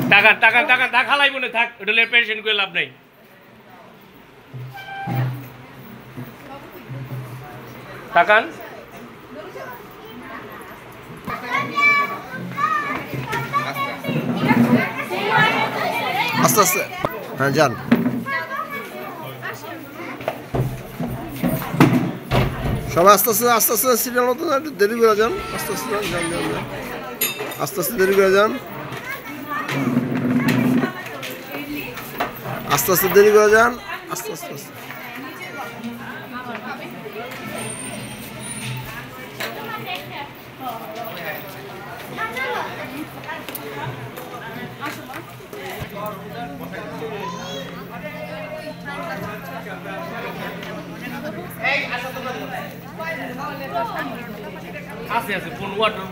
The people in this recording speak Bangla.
টাকা টাকা টাকা টাকা লাইব না থাক ওটা পেশেন্ট করে লাভ নাই টাকান আস্তে আস্তে হ্যাঁ যান সবাই আস্তে আস্তে আস্তে আস্তে সিরিয়াল মতো একটু দেরি করে যান আস্তে আস্তে যান যান যান আস্তে আস্তে দেরি করে যান আস্তে আস্তে দেরি করে যান আস্তে আস্তে আস্তে আছে আছে কোন ওয়াটার